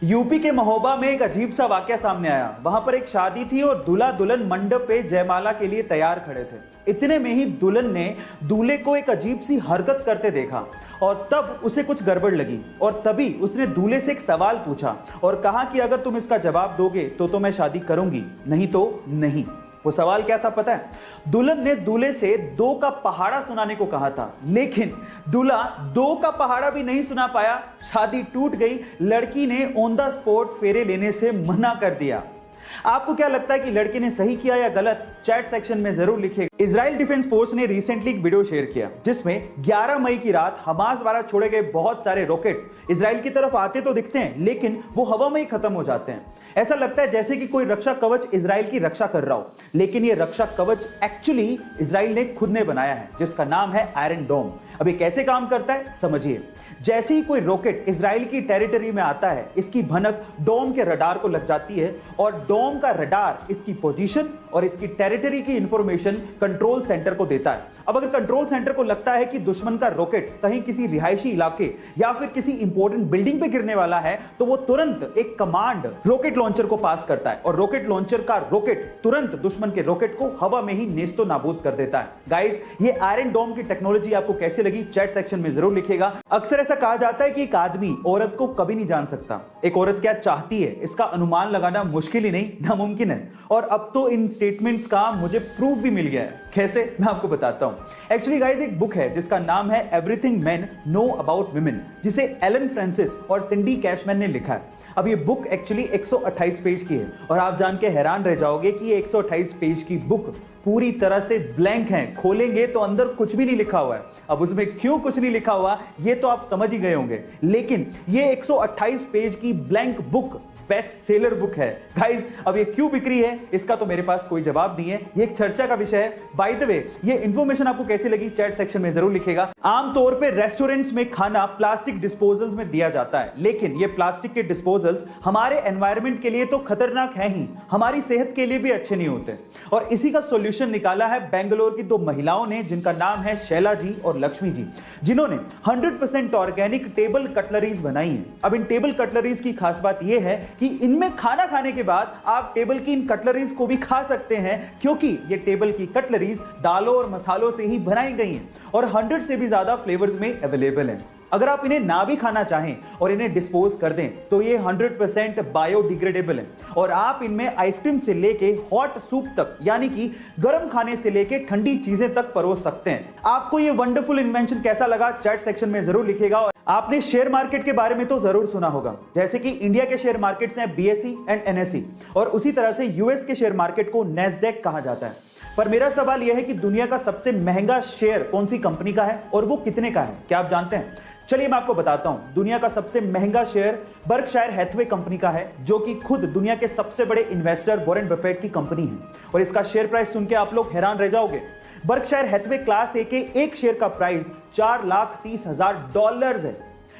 UP के महोबा में एक अजीब सा वाकया सामने आया। वहां पर एक शादी थी और दूल्हा दुल्हन मंडप पे जयमाला के लिए तैयार खड़े थे। इतने में ही दुल्हन ने दूल्हे को एक अजीब सी हरकत करते देखा और तब उसे कुछ गड़बड़ लगी और तभी उसने दूल्हे से एक सवाल पूछा और कहा कि अगर तुम इसका जवाब दोगे तो मैं शादी करूंगी, नहीं तो नहीं। वो सवाल क्या था पता है? दुल्हन ने दूल्हे से 2 का पहाड़ा सुनाने को कहा था, लेकिन दूल्हा 2 का पहाड़ा भी नहीं सुना पाया। शादी टूट गई। लड़की ने ऑन द स्पॉट फेरे लेने से मना कर दिया। आपको क्या लगता है कि लड़के ने सही किया या गलत? चैट सेक्शन में जरूर लिखिएगा। इजराइल डिफेंस फोर्स ने रिसेंटली एक वीडियो शेयर किया जिसमें 11 मई की रात हमास द्वारा छोड़े गए बहुत सारे रॉकेट्स इजराइल की तरफ आते तो दिखते हैं, लेकिन वो हवा में ही खत्म हो जाते हैं। ऐसा लगता है जैसे कि कोई रक्षा कवच इजराइल की रक्षा कर रहा हो, लेकिन ये रक्षा कवच एक्चुअली इजराइल ने खुद ने बनाया है, जिसका नाम है आयरन डोम। अब ये कैसे काम करता है समझिए। जैसे ही कोई रॉकेट इजराइल की टेरिटरी में आता है, इसकी भनक डोम के रडार को लग जाती है और डोम का रडार इसकी पोजीशन और इसकी टेरिटरी की इंफॉर्मेशन कंट्रोल सेंटर को देता है। अब अगर कंट्रोल सेंटर को लगता है कि दुश्मन का रॉकेट कहीं किसी रिहायशी इलाके या फिर किसी इंपॉर्टेंट बिल्डिंग पे गिरने वाला है, तो वो तुरंत एक कमांड रॉकेट लॉन्चर को पास करता है और रॉकेट लॉन्चर का रॉकेट तुरंत दुश्मन के रॉकेट को हवा में ही नेस्तो नाबूद कर देता है। गाइस, ये आयरन डोम की टेक्नोलॉजी आपको कैसे लगी चैट सेक्शन में जरूर लिखिएगा। अक्सर ऐसा कहा जाता है कि एक आदमी औरत को कभी नहीं जान सकता। एक औरत क्या चाहती है इसका अनुमान लगाना मुश्किल ही नहीं नामुमकिन है, और अब तो इन स्टेटमेंट्स का मुझे प्रूफ भी मिल गया है। कैसे, मैं आपको बताता हूं। एक्चुअली गाइस, एक बुक है जिसका नाम है everything main know about women, जिसे एलन फ्रांसिस और सिंडी कैशमैन ने लिखा है। अब ये बुक एक्चुअली 128 पेज की है और आप जान के हैरान रह जाओगे कि ये 128 पेज की बुक पूरी तरह से ब्लैंक है। खोलेंगे तो अंदर कुछ भी नहीं लिखा हुआ है। अब उसमें क्यों कुछ नहीं लिखा हुआ ये तो आप समझ ही गए होंगे, लेकिन ये 128 पेज की blank book best seller book है। गाइस, अब ये क्यों बिक्री है इसका तो मेरे पास कोई जवाब नहीं है, ये एक चर्चा का विषय है। बाय द वे, ये इंफॉर्मेशन आपको कैसी लगी चैट सेक्शन में जरूर लिखिएगा। आमतौर पे रेस्टोरेंट्स में खाना प्लास्टिक डिस्पोजल्स में दिया जाता है, लेकिन ये प्लास्टिक के डिस्पोजल्स हमारे एनवायरनमेंट के लिए तो खतरनाक है ही, हमारी सेहत के लिए भी अच्छे नहीं होते। और इसी का सॉल्यूशन निकाला है बेंगलोर की 2 महिलाओं ने, जिनका नाम है शैला जी और लक्ष्मी जी, जिन्होंने 100% ऑर्गेनिक टेबल कटलरीज बनाई है। अब इन टेबल कटलरीज की खास बात यह है कि इनमें खाना खाने के बाद आप टेबल की इन कटलरीज को भी खा सकते हैं, क्योंकि ये टेबल की कटलरीज दालों और मसालों से ही बनाई गई हैं और 100 से भी ज्यादा फ्लेवर्स में अवेलेबल हैं। अगर आप इन्हें ना भी खाना चाहें और इन्हें डिस्पोज कर दें तो ये 100% बायोडिग्रेडेबल है और आप इनमें आइसक्रीम से लेके हॉट सूप तक, यानी कि गर्म खाने से लेके ठंडी चीजें तक परोस सकते हैं। आपको ये वंडरफुल इन्वेंशन कैसा लगा चैट सेक्शन में जरूर लिखिएगा। और आपने शेयर मार्केट के बारे में तो जरूर सुना होगा, जैसे कि इंडिया के शेयर मार्केट्स हैं BSE एंड NSE, और उसी तरह से US के शेयर मार्केट को NASDAQ कहा जाता है। पर मेरा सवाल यह है कि दुनिया का सबसे महंगा शेयर कौन सी कंपनी का है और वो कितने का है, क्या आप जानते हैं? चलिए मैं आपको बताता हूं। दुनिया का सबसे महंगा शेयर बर्कशायर हैथवे कंपनी का है, जो कि खुद दुनिया के सबसे बड़े इन्वेस्टर वॉरेन बफेट की कंपनी है, और इसका शेयर प्राइस सुन के आप लोग हैरान रह जाओगे। बर्कशायर हैथवे क्लास ए के एक शेयर का प्राइस $4,30,000 है,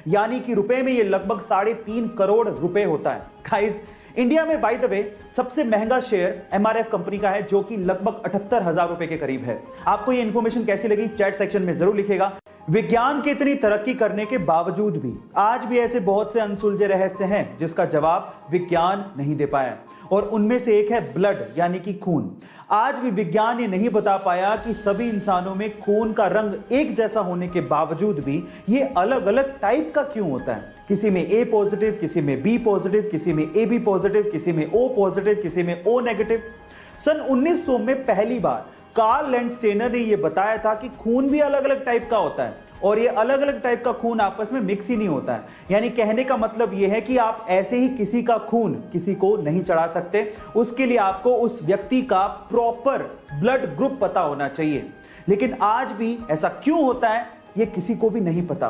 यानी कि रुपए में ये लगभग 3.5 करोड़ रुपए होता है। गाइस, इंडिया में बाय द वे सबसे महंगा शेयर MRF कंपनी का है, जो कि लगभग 78,000 रुपए के करीब है। आपको ये इंफॉर्मेशन कैसी लगी चैट सेक्शन में जरूर लिखिएगा। विज्ञान की इतनी तरक्की करने के बावजूद भी आज भी ऐसे बहुत से अनसुलझे रहस्य हैं जिसका जवाब विज्ञान नहीं दे पाया, और उनमें से एक है ब्लड, यानी कि खून। आज भी विज्ञान ये नहीं बता पाया कि सभी इंसानों में खून का रंग एक जैसा होने के बावजूद भी ये अलग अलग टाइप का क्यों होता है। किसी में A पॉजिटिव, किसी में B पॉजिटिव, किसी में AB पॉजिटिव, किसी में O पॉजिटिव, किसी में O नेगेटिव। सन 1900 में पहली बार कार्ल लैंडस्टेनर ने यह बताया था कि खून भी अलग अलग टाइप का होता है, और ये अलग अलग टाइप का खून आपस में मिक्स ही नहीं होता है। यानी कहने का मतलब यह है कि आप ऐसे ही किसी का खून किसी को नहीं चढ़ा सकते, उसके लिए आपको उस व्यक्ति का प्रॉपर ब्लड ग्रुप पता होना चाहिए। लेकिन आज भी ऐसा क्यों होता है ये किसी को भी नहीं पता।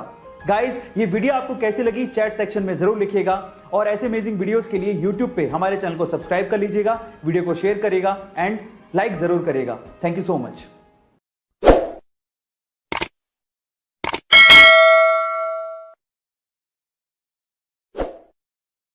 गाइस, ये वीडियो आपको कैसी लगी चैट सेक्शन में जरूर लिखिएगा, और ऐसे अमेजिंग वीडियोस के लिए YouTube पे हमारे चैनल को सब्सक्राइब कर लीजिएगा, वीडियो को शेयर करिएगा एंड लाइक जरूर करिएगा। Thank you so much.